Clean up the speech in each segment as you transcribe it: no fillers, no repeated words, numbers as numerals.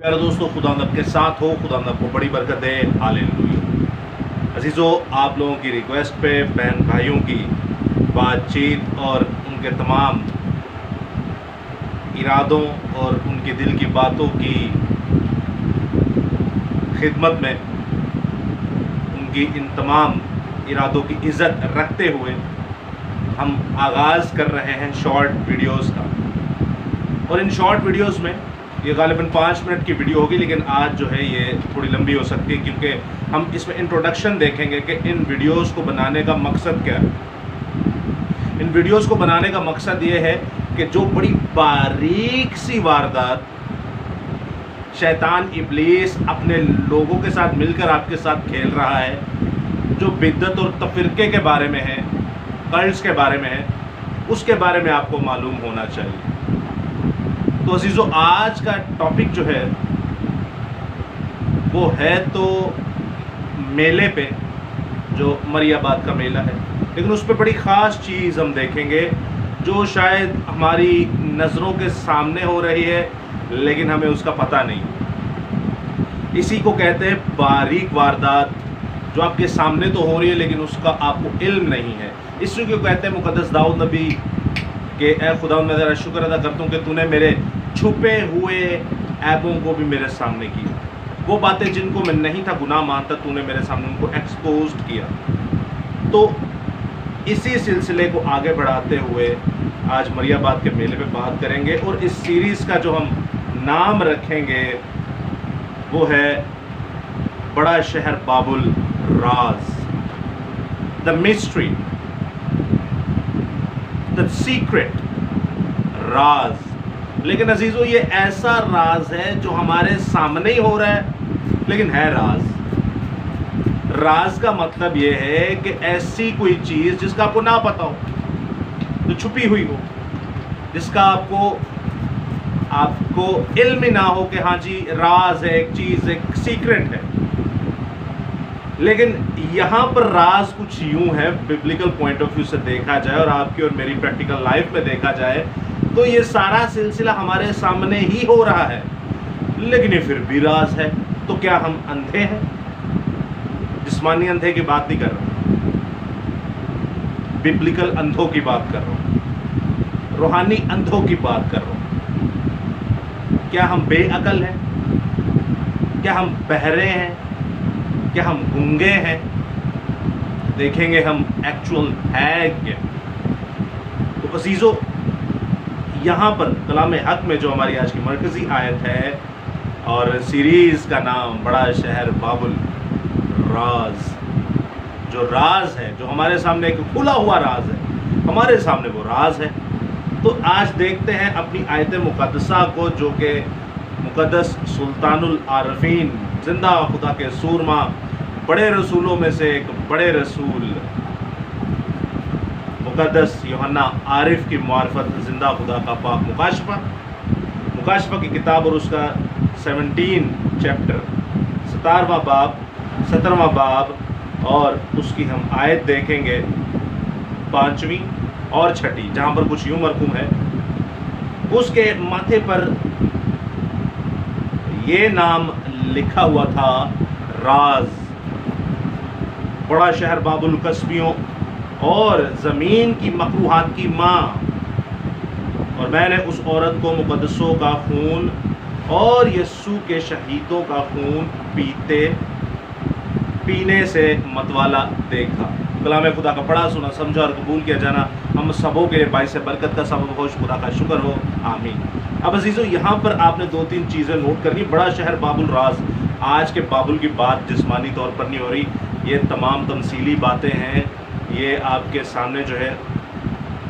प्यारे दोस्तों, खुदा आप के साथ हो, खुदा आपको बड़ी बरकत दे। हालेलुया। अजीज़ों, आप लोगों की रिक्वेस्ट पे बहन भाइयों की बातचीत और उनके तमाम इरादों और उनके दिल की बातों की खिदमत में उनकी इन तमाम इरादों की इज़्ज़त रखते हुए हम आगाज़ कर रहे हैं शॉर्ट वीडियोस का। और इन शॉर्ट वीडियोस में ये गालिबन 5 मिनट की वीडियो होगी, लेकिन आज जो है ये थोड़ी लंबी हो सकती है क्योंकि हम इसमें इंट्रोडक्शन देखेंगे कि इन वीडियोस को बनाने का मकसद क्या है। इन वीडियोस को बनाने का मकसद ये है कि जो बड़ी बारीक सी वारदात शैतान इब्लीस अपने लोगों के साथ मिलकर आपके साथ खेल रहा है, जो बिद्दत और तफरीके के बारे में है, कल्ट्स के बारे में है, उसके बारे में आपको मालूम होना चाहिए। तो अजीज़ों, आज का टॉपिक जो है वो है तो मेले पे, जो मरियाबाद का मेला है, लेकिन उस पर बड़ी ख़ास चीज़ हम देखेंगे जो शायद हमारी नज़रों के सामने हो रही है लेकिन हमें उसका पता नहीं। इसी को कहते हैं बारीक वारदात, जो आपके सामने तो हो रही है लेकिन उसका आपको इल्म नहीं है। इसी को कहते हैं मुक़द्दस दाऊद नबी कि ए खुदा, मैं ज़रा शुक्र अदा करता हूँ कि तूने मेरे छुपे हुए ऐबों को भी मेरे सामने किया। वो बातें जिनको मैं नहीं था गुनाह मानता, तूने मेरे सामने उनको एक्सपोज किया। तो इसी सिलसिले को आगे बढ़ाते हुए आज मरियाबाद के मेले पे बात करेंगे और इस सीरीज़ का जो हम नाम रखेंगे वो है बड़ा शहर बाबुल राज, द मिस्ट्री, द सीक्रेट राज। लेकिन अजीज़ों, ये ऐसा राज है जो हमारे सामने ही हो रहा है लेकिन है राज। राज का मतलब ये है कि ऐसी कोई चीज़ जिसका आपको ना पता हो, जो छुपी हुई हो, जिसका आपको इल्म ही ना हो कि हाँ जी राज है, एक चीज़, एक सीक्रेट है। लेकिन यहाँ पर राज कुछ यूँ है, बिब्लिकल पॉइंट ऑफ व्यू से देखा जाए और आपकी और मेरी प्रैक्टिकल लाइफ में देखा जाए तो ये सारा सिलसिला हमारे सामने ही हो रहा है, लेकिन ये फिर भी राज है। तो क्या हम अंधे हैं? जिस्मानी अंधे की बात नहीं कर रहा, बिब्लिकल अंधों की बात कर रहा हूँ, रूहानी अंधों की बात कर रहा हूँ। क्या हम बेअकल हैं? क्या हम बहरे हैं? क्या हम गूंगे हैं? देखेंगे हम एक्चुअल है क्या। तो अजीज़ों, यहाँ पर कलाम हक में जो हमारी आज की मरकज़ी आयत है और सीरीज़ का नाम बड़ा शहर बाबुल राज, जो राज है, जो हमारे सामने एक खुला हुआ राज है, हमारे सामने वो राज है। तो आज देखते हैं अपनी आयत मुक़द्दसा को, जो कि मुक़द्दस सुल्तानुल आरफीन, जिंदा खुदा के सूरमा, बड़े रसूलों में से एक बड़े रसूल मुक़द्दस यूहन्ना आरिफ की मार्फत जिंदा खुदा का पाक मुकाशफा की किताब और उसका 17 चैप्टर, 17वां बाब और उसकी हम आयत देखेंगे 5वीं और 6ठी, जहाँ पर कुछ यूँ मरकूम है। उसके माथे पर ये नाम लिखा हुआ था, राज, बड़ा शहर बाबुल कस्बियों और ज़मीन की मकरूहात की माँ। और मैंने उस औरत को मुक़द्दसों का खून और यस्सू के शहीदों का खून पीने से मतवाला देखा। कलाम खुदा का पढ़ा, सुना, समझा और कबूल किया जाना हम सबों के लिए बाइस बरकत का सबब हो। खुदा का शुक्र हो, आमीन। अब अजीज़ों, यहाँ पर आपने 2-3 चीज़ें नोट करनी। बड़ा शहर बाबुल राज, आज के बाबुल की बात जिस्मानी तौर पर नहीं हो रही, ये तमाम तमसीली बातें हैं। ये आपके सामने जो है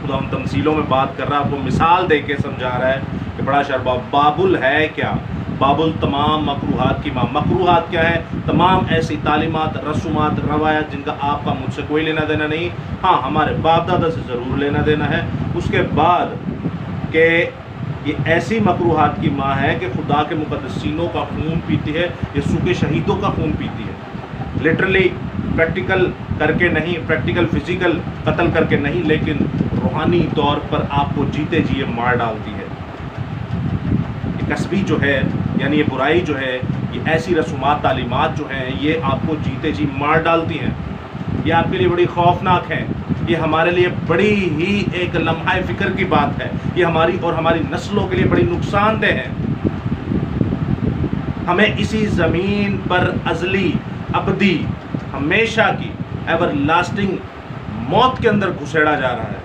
खुदा हम तमसीलों में बात कर रहा है, आपको मिसाल दे के समझा रहा है कि बड़ा शहर बाबुल है क्या। बाबुल तमाम मकरूहात की माँ। मकरूहात क्या है? तमाम ऐसी तालीमात, रसूमात, रवायत जिनका आपका मुझसे कोई लेना देना नहीं, हाँ हमारे बाप दादा से ज़रूर लेना देना है। उसके बाद कि ये ऐसी मकरूहात की माँ है कि खुदा के मुक़द्दसीनों का खून पीती है, यीशु के शहीदों का खून पीती है। लिटरली प्रैक्टिकल करके नहीं, प्रैक्टिकल फिजिकल कत्ल करके नहीं, लेकिन रूहानी तौर पर आपको जीते जी मार डालती है। کسبی جو ہے یعنی یہ برائی جو ہے، یہ ایسی رسومات تعلیمات جو ہیں یہ آپ کو جیتے جی مار ڈالتی ہیں، یہ آپ کے لیے بڑی خوفناک ہیں، یہ ہمارے لیے بڑی ہی ایک لمحہ فکر کی بات ہے، یہ ہماری اور ہماری نسلوں کے لیے بڑی نقصان دہ ہے۔ ہمیں اسی زمین پر ازلی ابدی ہمیشہ کی ایور لاسٹنگ موت کے اندر گھسیڑا جا رہا ہے،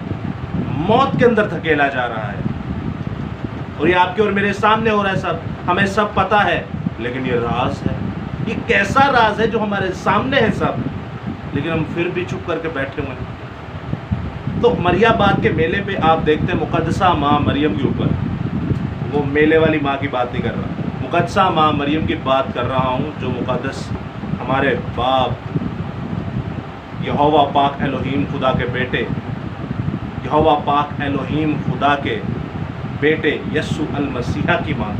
موت کے اندر دھکیلا جا رہا ہے، اور یہ آپ کے اور میرے سامنے ہو رہا ہے، سب ہمیں سب پتہ ہے، لیکن یہ راز ہے، یہ کیسا راز ہے جو ہمارے سامنے ہے سب، لیکن ہم پھر بھی چپ کر کے بیٹھے ہوئے ہیں۔ تو مریم بات کے میلے پہ آپ دیکھتے ہیں مقدسہ ماں مریم کے اوپر، وہ میلے والی ماں کی بات نہیں کر رہا، مقدسہ ماں مریم کی بات کر رہا ہوں، جو مقدس ہمارے باپ یہوہ پاک الوہیم خدا کے بیٹے، یہوہ پاک الوہیم خدا کے بیٹے یسوع المسیح کی ماں،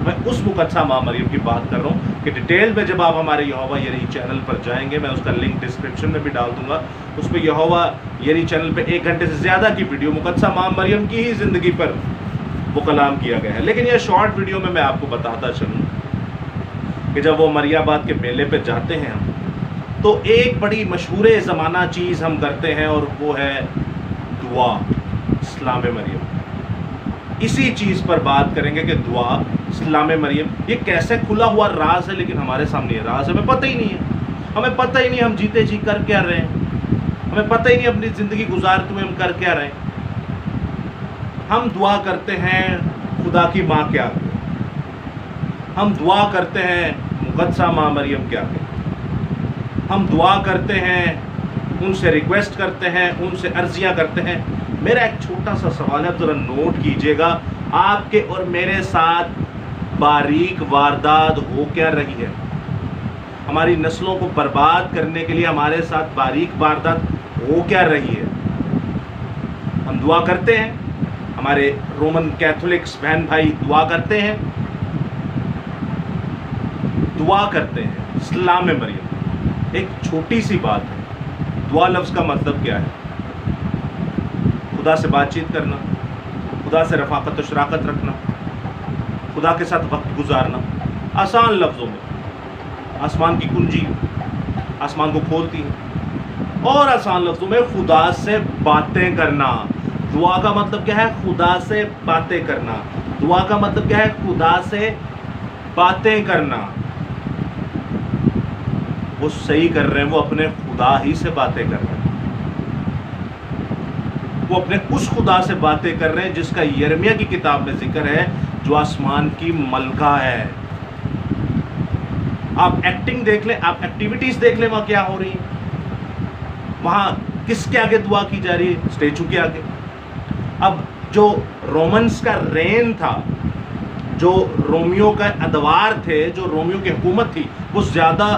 میں اس مقدسہ ماں مریم کی بات کر رہا ہوں کہ ڈیٹیل میں جب آپ ہمارے یہوہ یری چینل پر جائیں گے، میں اس کا لنک ڈسکرپشن میں بھی ڈال دوں گا، اس پہ یہوہ یری چینل پہ 1 گھنٹے سے زیادہ کی ویڈیو مقدسہ ماں مریم کی ہی زندگی پر وہ کلام کیا گیا ہے، لیکن یہ شارٹ ویڈیو میں آپ کو بتاتا چلوں کہ جب وہ مریم بات کے میلے پہ جاتے ہیں ہم، تو ایک بڑی مشہور زمانہ چیز ہم کرتے ہیں، اور وہ ہے دعا، اسلام مریم۔ اسی چیز پر بات کریں گے کہ دعا، اسلام مریم، یہ کیسے کھلا ہوا راز ہے، لیکن ہمارے سامنے یہ راز ہے، ہمیں پتہ ہی نہیں ہے، ہمیں پتہ ہی نہیں ہم جیتے جی کر کیا رہے ہیں، ہمیں پتہ ہی نہیں اپنی زندگی گزارتے ہوئے ہم کر کیا رہے ہیں۔ ہم دعا کرتے ہیں خدا کی ماں کے آگے، ہم دعا کرتے ہیں مقدسہ ماں مریم کے آگے، ہم دعا کرتے ہیں، ان سے ریکویسٹ کرتے ہیں، ان سے عرضیاں کرتے ہیں۔ میرا ایک چھوٹا سا سوال ہے، ذرا نوٹ کیجئے گا، آپ کے اور میرے ساتھ باریک واردات ہو کیا رہی ہے؟ ہماری نسلوں کو برباد کرنے کے لیے ہمارے ساتھ باریک واردات ہو کیا رہی ہے؟ ہم دعا کرتے ہیں، ہمارے رومن کیتھولکس بہن بھائی دعا کرتے ہیں، دعا کرتے ہیں اسلام مریم۔ ایک چھوٹی سی بات ہے، دعا لفظ کا مطلب کیا ہے؟ خدا سے بات چیت کرنا، خدا سے رفاقت و شراکت رکھنا، خدا کے ساتھ وقت گزارنا، آسان لفظوں میں آسمان کی کنجی آسمان کو کھولتی ہے، اور آسان لفظوں میں خدا سے باتیں کرنا۔ دعا کا مطلب کیا ہے؟ خدا سے باتیں کرنا۔ دعا کا مطلب کیا ہے؟ خدا سے باتیں کرنا۔ وہ صحیح کر رہے ہیں، وہ اپنے خدا ہی سے باتیں کر رہے ہیں، وہ اپنے اس خدا سے باتیں کر رہے ہیں جس کا یرمیہ کی کتاب میں ذکر ہے، جو آسمان کی ملکہ ہے۔ آپ ایکٹنگ دیکھ لیں، آپ ایکٹیویٹیز دیکھ لیں، وہاں کیا ہو رہی ہیں، وہاں کس کے آگے دعا کی جا رہی ہے؟ اسٹیچو کے آگے۔ اب جو رومنز کا رین تھا، جو رومیوں کا ادوار تھے، جو رومیوں کی حکومت تھی، وہ زیادہ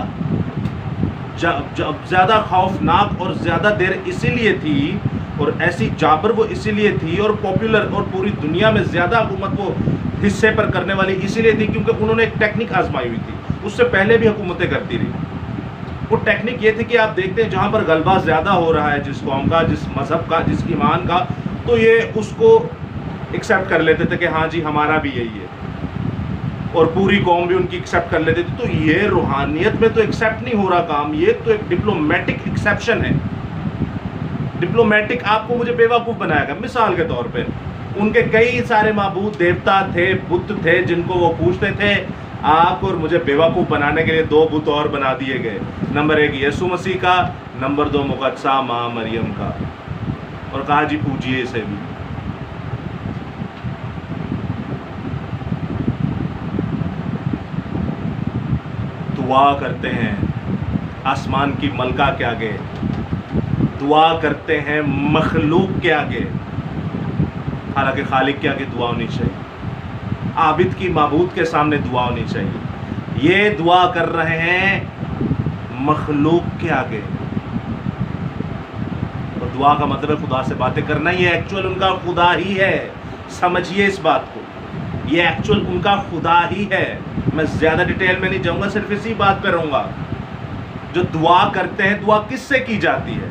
خوفناک اور زیادہ دیر اسی لیے تھی، اور ایسی جابر وہ اسی لیے تھی، اور پاپولر اور پوری دنیا میں زیادہ حکومت وہ حصے پر کرنے والی اسی لیے تھی کیونکہ انہوں نے ایک ٹیکنک آزمائی ہوئی تھی، اس سے پہلے بھی حکومتیں کرتی رہی۔ وہ ٹیکنک یہ تھی کہ آپ دیکھتے ہیں جہاں پر غلبہ زیادہ ہو رہا ہے جس قوم کا، جس مذہب کا، جس ایمان کا، تو یہ اس کو ایکسیپٹ کر لیتے تھے کہ ہاں جی ہمارا بھی یہی ہے، اور پوری قوم بھی ان کی ایکسیپٹ کر لیتی تھی۔ تو یہ روحانیت میں تو ایکسیپٹ نہیں ہو رہا کام، یہ تو ایک ڈپلومیٹک ایکسیپشن ہے۔ ڈپلومیٹک آپ کو مجھے بیوقوف بنائے گا۔ مثال کے طور پہ ان کے کئی سارے معبود دیوتا تھے، بت تھے جن کو وہ پوجتے تھے، آپ اور مجھے بیوقوف بنانے کے لیے 2 بت اور بنا دیے گئے، نمبر 1 یسوع مسیح کا، نمبر 2 مقدسہ ماں مریم کا، اور کہا جی پوجیے اسے بھی۔ دعا کرتے ہیں آسمان کی ملکہ کے آگے، دعا کرتے ہیں مخلوق کے آگے، حالانکہ خالق کے آگے دعا ہونی چاہیے، عابد کی معبود کے سامنے دعا ہونی چاہیے۔ یہ دعا کر رہے ہیں مخلوق کے آگے، اور دعا کا مطلب ہے خدا سے باتیں کرنا۔ یہ ایکچوئل ان کا خدا ہی ہے، سمجھیے اس بات کو، یہ ایکچوئل ان کا خدا ہی ہے۔ میں زیادہ ڈیٹیل میں نہیں جاؤں گا، صرف اسی بات پہ رہوں گا۔ جو دعا کرتے ہیں، دعا کس سے کی جاتی ہے؟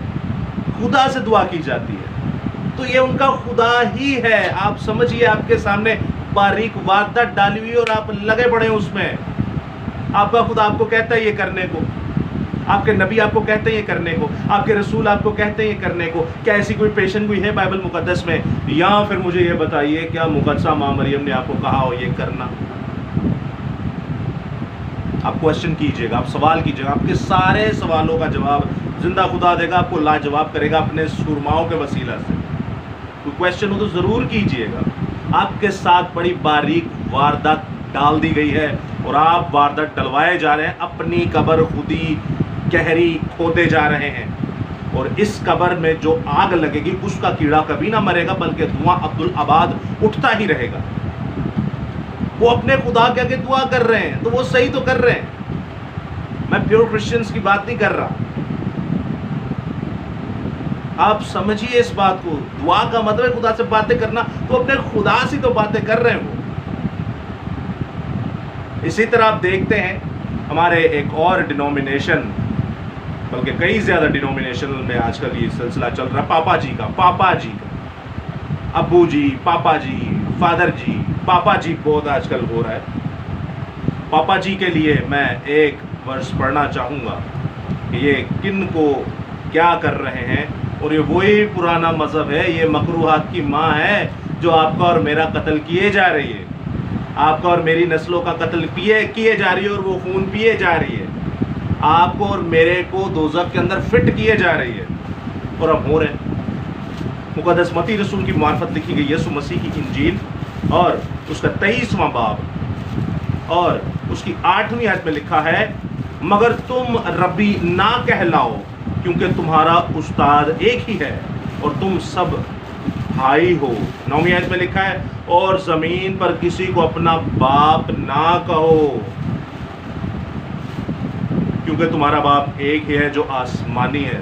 خدا سے دعا کی جاتی ہے، تو یہ ان کا خدا ہی ہے۔ آپ سمجھیے، آپ کے سامنے बारीक वारदात डाली हुई और आप लगे पड़े हैं उसमें। आपका खुदा आपको कहता है ये करने को, आपके नबी आपको कहते हैं ये करने को, आपके रसूल आपको कहते हैं ये करने को। क्या ऐसी कोई पेशन गोई है बाइबल मुकद्दस में? या फिर मुझे ये बताइए, क्या मुकद्दसा माँ मरियम ने आपको कहा हो ये करना? आप क्वेश्चन कीजिएगा, आप सवाल कीजिएगा, आपके सारे सवालों का जवाब जिंदा खुदा देगा, आपको लाजवाब करेगा अपने सुरमाओं के वसीला से। कोई क्वेश्चन हो तो ज़रूर कीजिएगा। आपके साथ बड़ी बारीक वारदात डाल दी गई है और आप वारदात डलवाए जा रहे हैं, अपनी कब्र खुद ही गहरी खोदे जा रहे हैं। और इस कब्र में जो आग लगेगी उसका कीड़ा कभी ना मरेगा, बल्कि धुआं अब्दुल आबाद उठता ही रहेगा। वो अपने खुदा के आगे दुआ कर रहे हैं तो वो सही तो कर रहे हैं। मैं प्योर क्रिश्चियंस की बात नहीं कर रहा। आप समझिए इस बात को। दुआ का मतलब है खुदा से बातें करना, तो अपने खुदा से तो बातें कर रहे हैं वो। इसी तरह आप देखते हैं हमारे एक और डिनोमिनेशन, बल्कि कई ज़्यादा डिनोमिनेशन में आजकल ये सिलसिला चल रहा है पापा जी का, अब्बू जी, पापा जी, फादर जी, पापा जी बहुत आजकल हो रहा है। पापा जी के लिए मैं एक वर्स पढ़ना चाहूँगा कि ये किन को क्या कर रहे हैं। और ये वही पुराना मज़हब है, ये मकरूहात की माँ है जो आपका और मेरा कत्ल किए जा रही है, आपका और मेरी नस्लों का कत्ल किए जा रही है, और वो खून पिए जा रही है, आपको और मेरे को दोज़ख के अंदर फिट किए जा रही है, और हम हो रहे हैं। मुक़द्दस मत्ती रसूल की मार्फत लिखी गई यीशु मसीह की इंजील और उसका 23वां बाब और उसकी 8वीं आयत में लिखा है, मगर तुम रब्बी ना कहलाओ क्योंकि तुम्हारा उस्ताद एक ही है और तुम सब भाई हो। 9वीं आयत में लिखा है, और ज़मीन पर किसी को अपना बाप ना कहो क्योंकि तुम्हारा बाप एक ही है जो आसमानी है।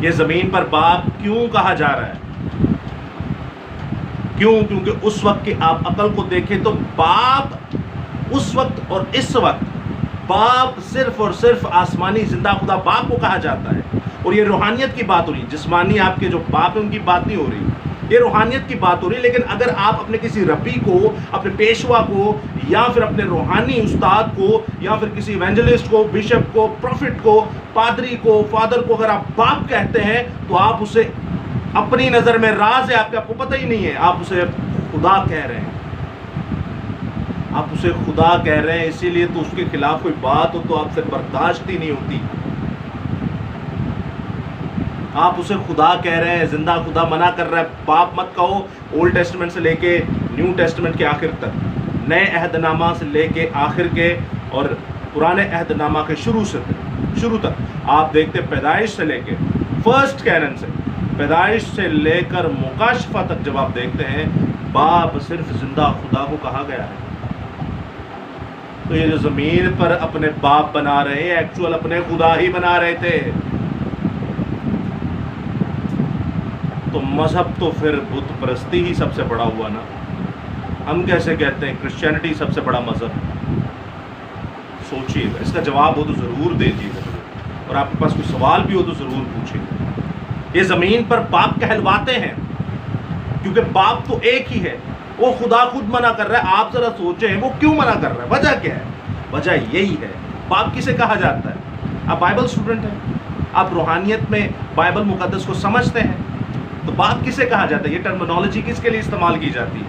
ये ज़मीन पर बाप क्यों कहा जा रहा है? क्यों? क्योंकि उस वक्त की आप अकल को देखें तो बाप उस वक्त और इस वक्त बाप सिर्फ और सिर्फ आसमानी जिंदा खुदा बाप को कहा जाता है। और ये रूहानियत की बात हो रही है, जिस्मानी आपके जो बाप है उनकी बात नहीं हो रही, ये रूहानियत की बात हो रही है। लेकिन अगर आप अपने किसी रब्बी को, अपने पेशवा को, या फिर अपने रूहानी उस्ताद को, या फिर किसी इवेंजलिस्ट को, बिशप को, प्रॉफिट को, पादरी को, फादर को अगर आप बाप कहते हैं तो आप उसे अपनी नज़र में राज है, आपको पता ही नहीं है, आप उसे खुदा कह रहे हैं, आप उसे खुदा कह रहे हैं। इसीलिए तो उसके खिलाफ कोई बात हो तो आपसे बर्दाश्त ही नहीं होती। आप उसे खुदा कह रहे हैं, जिंदा खुदा मना कर रहा है, बाप मत कहो। ओल्ड टेस्टमेंट से लेके न्यू टेस्टमेंट के आखिर तक, नए अहदनामा से लेके आखिर के और पुराने अहदनामा के शुरू तक आप देखते, पैदाइश से लेके फर्स्ट कैनन से, पैदाइश से लेकर मुकाशफा तक जब आप देखते हैं, बाप सिर्फ जिंदा खुदा को कहा गया है। तो ये जो ज़मीन पर अपने बाप बना रहे हैं, एक्चुअल अपने खुदा ही बना रहे थे। तो मज़हब तो फिर बुत परस्ती ही सबसे बड़ा हुआ ना। हम कैसे कहते हैं क्रिश्चियनिटी सबसे बड़ा मज़हब? सोचिएगा, इसका जवाब हो तो ज़रूर दीजिएगा, और आपके पास कोई सवाल भी हो तो ज़रूर पूछिएगा। ये ज़मीन पर बाप कहलवाते हैं क्योंकि बाप तो एक ही है। वो खुदा खुद मना कर रहा है। आप ज़रा सोचें वो क्यों मना कर रहा है, वजह क्या है? वजह यही है, बाप किसे कहा जाता है? आप बाइबल स्टूडेंट हैं, आप रूहानियत में बाइबल मुकद्दस को समझते हैं, तो बाप किसे कहा जाता है? ये टर्मिनोलॉजी किसके लिए इस्तेमाल की जाती है?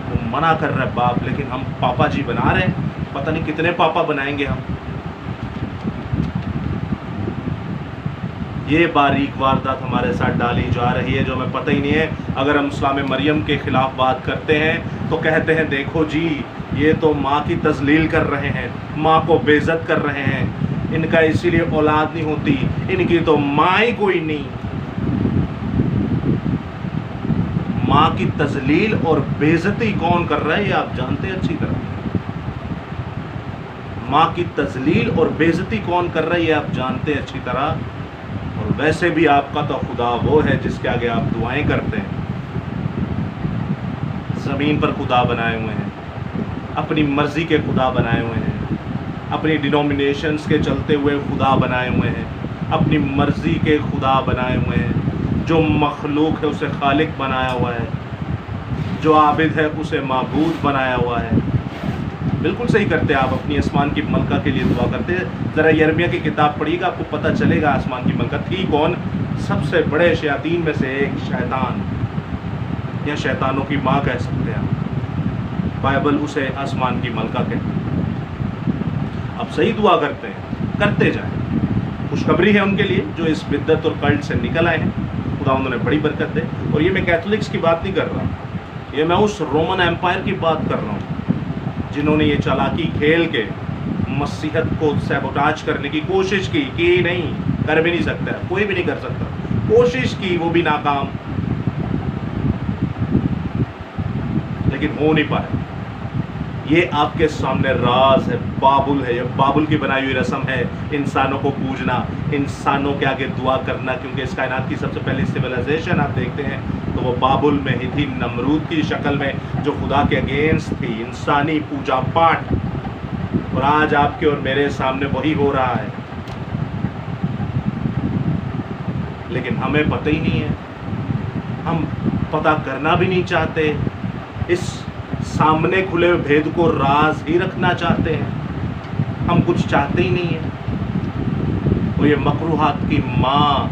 वो मना कर रहा है बाप, लेकिन हम पापा जी बना रहे हैं। पता नहीं कितने पापा बनाएंगे हम। ये बारीक वारदात हमारे साथ डाली जा रही है जो हमें पता ही नहीं है। अगर हम इस्लाम मरियम के ख़िलाफ़ बात करते हैं तो कहते हैं देखो जी, ये तो माँ की तज़लील कर रहे हैं, माँ को बेइज्जत कर रहे हैं, इनका इसीलिए औलाद नहीं होती, इनकी तो माँ ही कोई नहीं। माँ की तज़लील और बेइज्जती कौन कर रहा है ये आप जानते हैं अच्छी तरह। माँ की तज़लील और बेइज्जती कौन कर रहा है ये आप जानते हैं अच्छी तरह। और वैसे भी आपका तो खुदा वो है जिसके आगे आप दुआएं करते हैं। ज़मीन पर खुदा बनाए हुए हैं, अपनी मर्ज़ी के खुदा बनाए हुए हैं, अपनी डिनोमिनेशंस के चलते हुए खुदा बनाए हुए हैं, अपनी मर्ज़ी के खुदा बनाए हुए हैं। जो मखलूक है उसे खालिक बनाया हुआ है। जो आबिद है उसे माबूद बनाया हुआ है। बिल्कुल सही करते हैं आप, अपनी आसमान की मलका के लिए दुआ करते हैं। ज़रा यिर्मयाह की किताब पढ़िएगा, आपको पता चलेगा आसमान की मलका थी कौन। सबसे बड़े शयातीन में से एक शैतान, या शैतानों की माँ कह सकते हैं आप। बाइबल उसे आसमान की मलका कहते हैं। अब सही दुआ करते हैं, करते जाएं। खुशखबरी है उनके लिए जो इस बिद्दत और कल्ट से निकल आए हैं, खुदा उन्होंने बड़ी बरकत दे। और ये मैं कैथोलिक्स की बात नहीं कर रहा, ये मैं उस रोमन एम्पायर की बात कर रहा हूँ जिन्होंने ये चालाकी खेल के मसीहत को सैबोटाज करने की कोशिश की नहीं, कर भी नहीं सकता, कोई भी नहीं कर सकता, कोशिश की वो भी नाकाम, लेकिन हो नहीं पाया। ये आपके सामने राज है, बाबुल है, ये बाबुल की बनाई हुई रस्म है, इंसानों को पूजना, इंसानों के आगे दुआ करना, क्योंकि इस कायनात की सबसे पहली सिविलाइजेशन आप देखते हैं तो वो बाबुल में ही थी, नमरूद की शक्ल में, जो खुदा के अगेंस्ट थी, इंसानी पूजा पाठ। और आज आपके और मेरे सामने वही हो रहा है, लेकिन हमें पता ही नहीं है, हम पता करना भी नहीं चाहते, इस सामने खुले हुए भेद को राज ही रखना चाहते हैं, हम कुछ चाहते ही नहीं है। और ये मकरूहात की माँ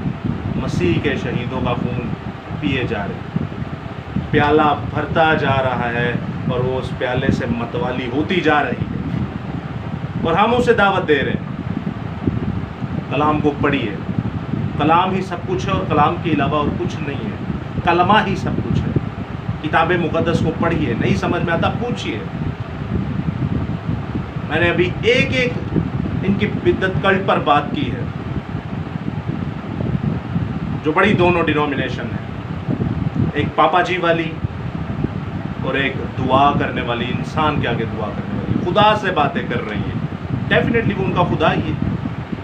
मसीह के शहीदों का खून पिए जा रहे, प्याला भरता जा रहा है और वो उस प्याले से मतवाली होती जा रही है, और हम उसे दावत दे रहे हैं। कलाम को पढ़िए, कलाम ही सब कुछ है और कलाम के अलावा और कुछ नहीं है, कलमा ही सब कुछ है। किताब मुकद्दस को पढ़िए, नहीं समझ में आता पूछिए। मैंने अभी एक एक इनकी बिद्दत कल्ट पर बात की है, जो बड़ी दोनों डिनोमिनेशन है, एक पापा जी वाली और एक दुआ करने वाली, इंसान के आगे दुआ करने वाली, खुदा से बातें कर रही है। डेफिनेटली वो उनका खुदा ही है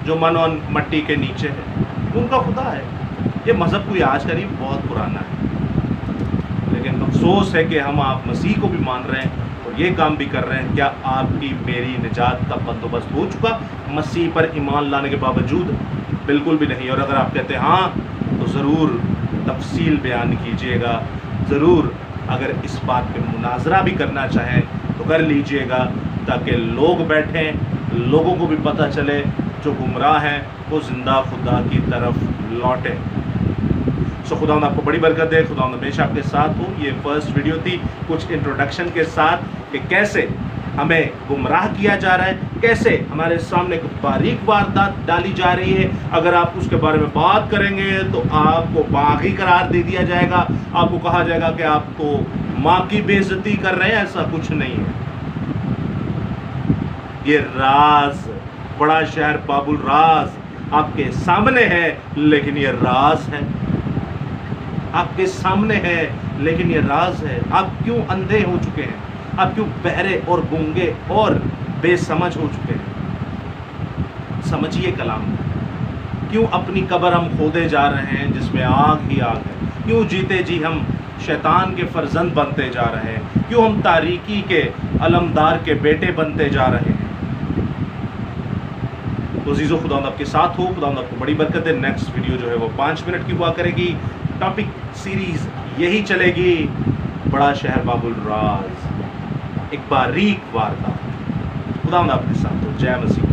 जो मन और मट्टी के नीचे है, वो उनका खुदा है। ये मज़हब कोई आज का नहीं, बहुत पुराना है, लेकिन अफसोस है कि हम आप मसीह को भी मान रहे हैं और ये काम भी कर रहे हैं। क्या आपकी मेरी निजात का बंदोबस्त हो चुका मसीह पर ईमान लाने के बावजूद? बिल्कुल भी नहीं। और अगर आप कहते हैं हाँ, तो ज़रूर तफसील बयान कीजिएगा, ज़रूर अगर इस बात पे मुनाजरा भी करना चाहें तो कर लीजिएगा, ताकि लोग बैठें, लोगों को भी पता चले जो गुमराह हैं वो ज़िंदा खुदा की तरफ लौटें। सो खुदा आपको बड़ी बरकत दे, खुदा हमेशा आपके साथ हो। ये फर्स्ट वीडियो थी कुछ इंट्रोडक्शन के साथ कि कैसे हमें गुमराह किया जा रहा है, कैसे हमारे सामने एक बारीक वारदात डाली जा रही है। अगर आप उसके बारे में बात करेंगे तो आपको बागी करार दे दिया जाएगा, आपको कहा जाएगा कि आप तो माँ की बेइज्जती कर रहे हैं। ऐसा कुछ नहीं है। ये राज, बड़ा शहर बाबुल राज आपके सामने है, लेकिन ये राज है, आपके सामने है, लेकिन ये राज है। आप क्यों अंधे हो चुके हैं? आप क्यों बहरे और गूंगे और बेसमझ हो चुके हैं? समझिए कलाम। क्यों अपनी कब्र हम खोदे जा रहे हैं जिसमें आग ही आग है? क्यों जीते जी हम शैतान के फर्जंद बनते जा रहे हैं? क्यों हम तारीकी के अलमदार के बेटे बनते जा रहे हैं? तो अज़ीज़ो, खुदा आपके साथ हो, खुदा आपको बड़ी बरकत है। नेक्स्ट वीडियो जो है वो 5 मिनट की हुआ करेगी। टॉपिक सीरीज यही चलेगी, बड़ा शहर बाबुल राज, एक बारीक वारदात। खुदा आपके साथ हो। जय मसीह।